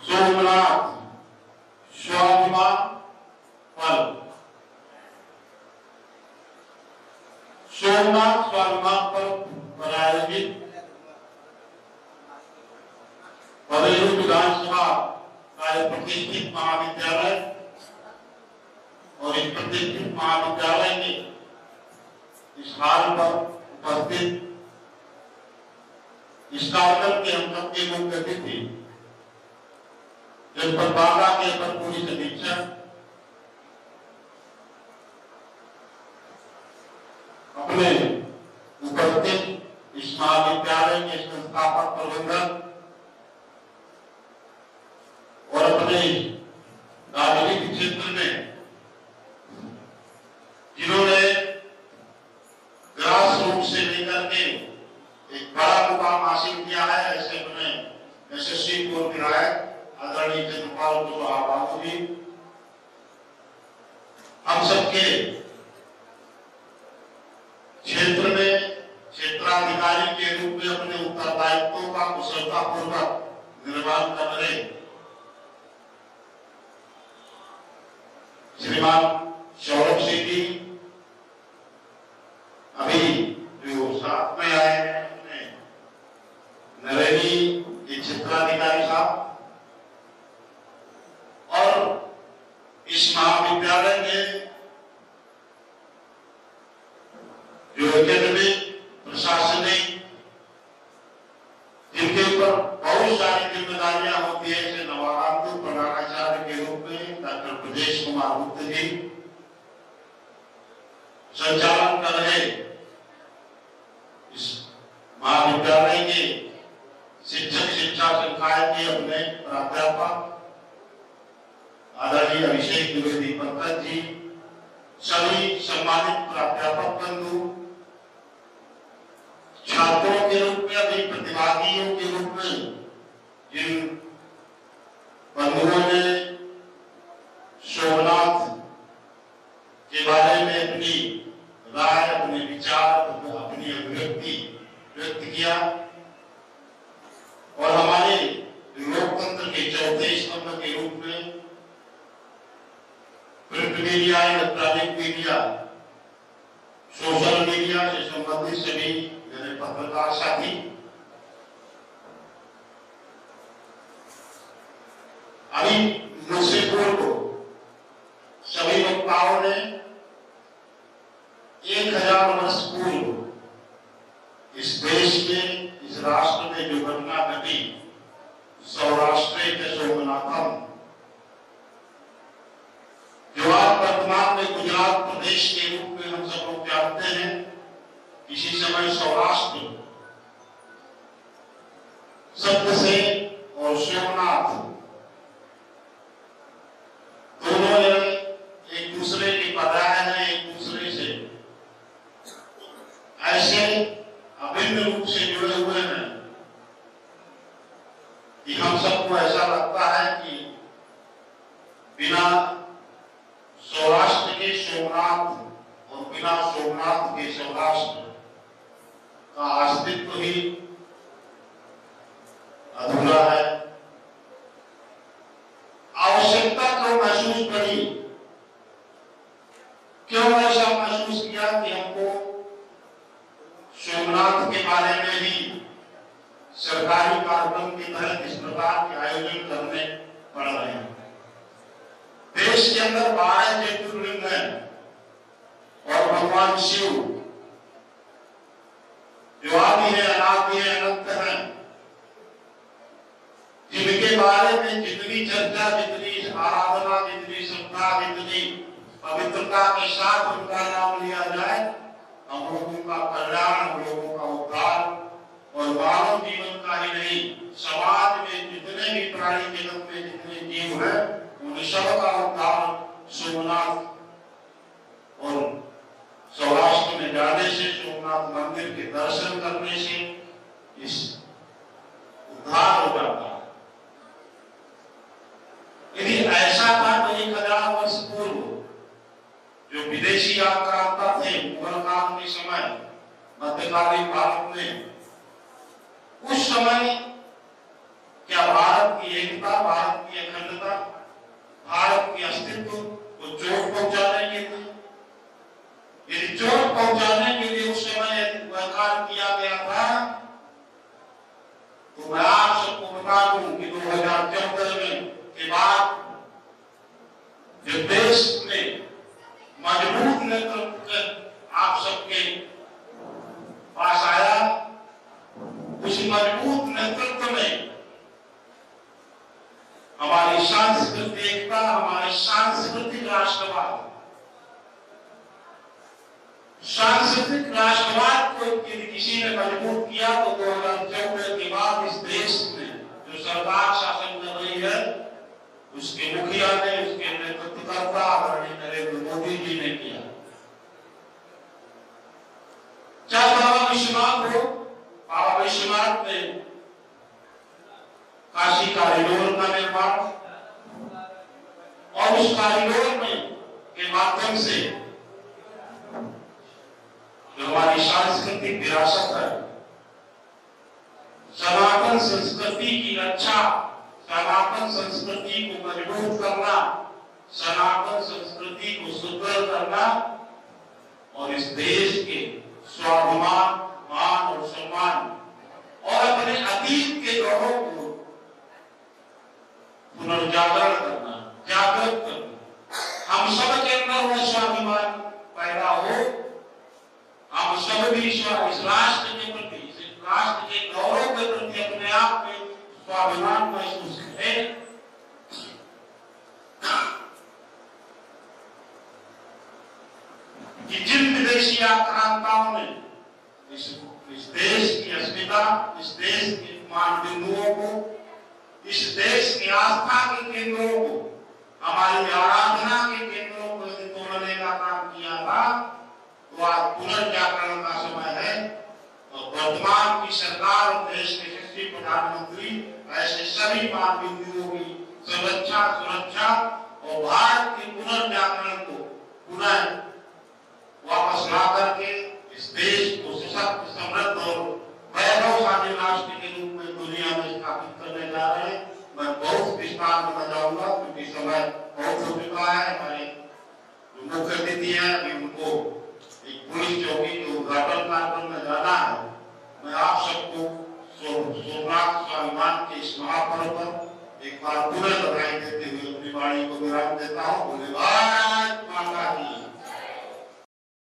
सोमनाथ स्वाभिमान पर्व। सोमनाथ स्वाभिमान पर्व पर आयोजित बरेली विधानसभा का प्रतिष्ठित महाविद्यालय और इस प्रतिष्ठित महाविद्यालय के इस हाल पर उपस्थित इस कार्यक्रम के हम सबके मुख्य अतिथि जनपद बांदा के अपर पुलिस अधीक्षक अपने उपस्थित इस महाविद्यालय के संस्थापक प्रबंधक और अपने राजनीतिक क्षेत्र में जिन्होंने ग्रास रूट से लेकर के एक बड़ा मुकाम हासिल किया है, ऐसे अपने यशस्वी पूर्व विधायक आदरणीय चंद्रपाल कुशवाहा बाबू जी, हम सबके क्षेत्र में क्षेत्राधिकारी के रूप में अपने उत्तरदायित्वों का कुशलतापूर्वक निर्वहन कर रहे श्रीमान सौरभ सिंह जी अभी जो साथ में आए हैं, नरेनी के क्षेत्राधिकारी साहब और इस महाविद्यालय के जो एकेडमिक प्रशासनिक जिनके ऊपर बहुत सारी जिम्मेदारियां होती है, जैसे नवागंतुक प्रधानाचार्य के रूप में डॉक्टर प्रदेश कुमार गुप्ता जी संचालन कर रहे इस महाविद्यालय के शिक्षक शिक्षा संकाय के अपने प्राध्यापक आदरणीय अभिषेक द्विवेदी पंकज जी, सभी सम्मानित प्राध्यापक बंधु, छात्रों के रूप में अभी प्रतिभागियों के रूप में जिन बंधुओं ने सोमनाथ के बारे में अपनी राय, अपने विचार, अपनी अभिव्यक्ति व्यक्त किया और हमारे लोकतंत्र के चौथे स्तंभ के रूप में print media, electronic media, social media से संबंधित सभी मेरे पत्रकार साथी, अभी मुझसे पूर्व सभी वक्ताओं ने 1000 वर्ष पूर्व इस देश में, इस राष्ट्र में जो घटना घटी, सौराष्ट्र के सोमनाथम, जो आज वर्तमान में गुजरात प्रदेश के रूप में हम सब लोग जानते हैं, इसी समय सौराष्ट्र शब्द से और सोमनाथ दोनों एक दूसरे के पर्याय हैं, एक दूसरे से ऐसे अभिन्न रूप से जुड़े हुए हैं कि हम सबको ऐसा लगता है कि बिना सौराष्ट्र के सोमनाथ और बिना सोमनाथ के सौराष्ट्र का अस्तित्व ही अधूरा है। आवश्यकता क्यों महसूस करी, क्यों ऐसा महसूस किया कि हमको सोमनाथ के बारे में भी सरकारी कार्यक्रम के तहत इस प्रकार के आयोजन करने पड़ रहे हैं। देश के अंदर 12 ज्योतिर्लिंग हैं और भगवान शिव जो आदि है, अनादि है, अनंत है, जिनके बारे में जितनी चर्चा, जितनी आराधना, जितनी श्रद्धा, जितनी पवित्रता के साथ उनका नाम लिया जाए, हम लोगों का कल्याण, हम लोगों का उद्धार और मानव जीवन का ही नहीं, समाज में जितने भी प्राणी जगत में जितने जीव हैं, उन सब का उद्धार सोमनाथ और सौराष्ट्र में जाने से, सोमनाथ मंदिर के दर्शन करने से इस उद्धार हो जाता है। यदि ऐसा था तो 1000 वर्ष पूर्व जो विदेशी आक्रांता थे मुगल काल के समय मध्यकालीन भारत में, उस समय क्या भारत की एकता, भारत की अखंडता, भारत के अस्तित्व को चोट पहुंचाने के लिए, यदि चोट पहुंचाने के लिए उस समय वह कार्य किया गया था, तो मैं आप सबको बता दूं कि 2014 में के बाद जब देश में मजबूत नेतृत्व आप सबके पास आया, उस मजबूत नेतृत्व में हमारी सांस्कृतिक एकता, हमारे सांस्कृतिक राष्ट्रवाद, सांस्कृतिक राष्ट्रवाद को यदि किसी ने मजबूत किया तो 2014 के बाद इस देश में जो सरकार शासन कर रही है, उसके मुखिया ने, उसके नेतृत्वकर्ता आदरणीय नरेंद्र मोदी जी ने किया। चाहे बाबा विश्वनाथ हो, बाबा विश्वनाथ ने काशी कॉरिडोर का निर्माण और उस कॉरिडोर में के माध्यम से जो हमारी सांस्कृतिक विरासत है, सनातन संस्कृति की रक्षा, सनातन संस्कृति को मजबूत करना, सनातन संस्कृति को सुदृढ़ करना और इस देश के स्वाभिमान, मान और सम्मान और अपने अतीत के गौरव को पुनर्जागरण करना, जागृत करना। हम सब के अंदर वह स्वाभिमान पैदा हो, हम सब भी इस राष्ट्र के प्रति, इस राष्ट्र के गौरव के प्रति अपने आप में स्वाभिमान महसूस करें। कि जिन विदेशी आक्रांताओं ने इस देश की अस्मिता, इस देश के मान बिंदुओं को, इस देश की आस्था के केंद्रों को, हमारी आराधना के केंद्रों को तोड़ने का काम किया था, तो आज पुनर्जागरण का समय है और वर्तमान की सरकार और देश के यशस्वी प्रधानमंत्री ऐसे सभी मान बिंदुओं की सुरक्षा और भारत के पुनर्जागरण को पुनः वापस ला करके इस देश को सशक्त, समृद्ध और वैभवशाली राष्ट्र के रूप में दुनिया में स्थापित करने जा रहे हैं। मैं बहुत विस्तार में जाऊंगा क्योंकि समय बहुत हो चुका है। हमारे जो मुख्य अतिथि हैं, अभी उनको एक पुलिस चौकी के उद्घाटन कार्यक्रम में जाना है। मैं आप सबको सोमनाथ स्वाभिमान के इस महापर्व पर एक बार पुनः बधाई देते हुए अपनी वाणी को विराम देता हूँ। बोले भारत माता की।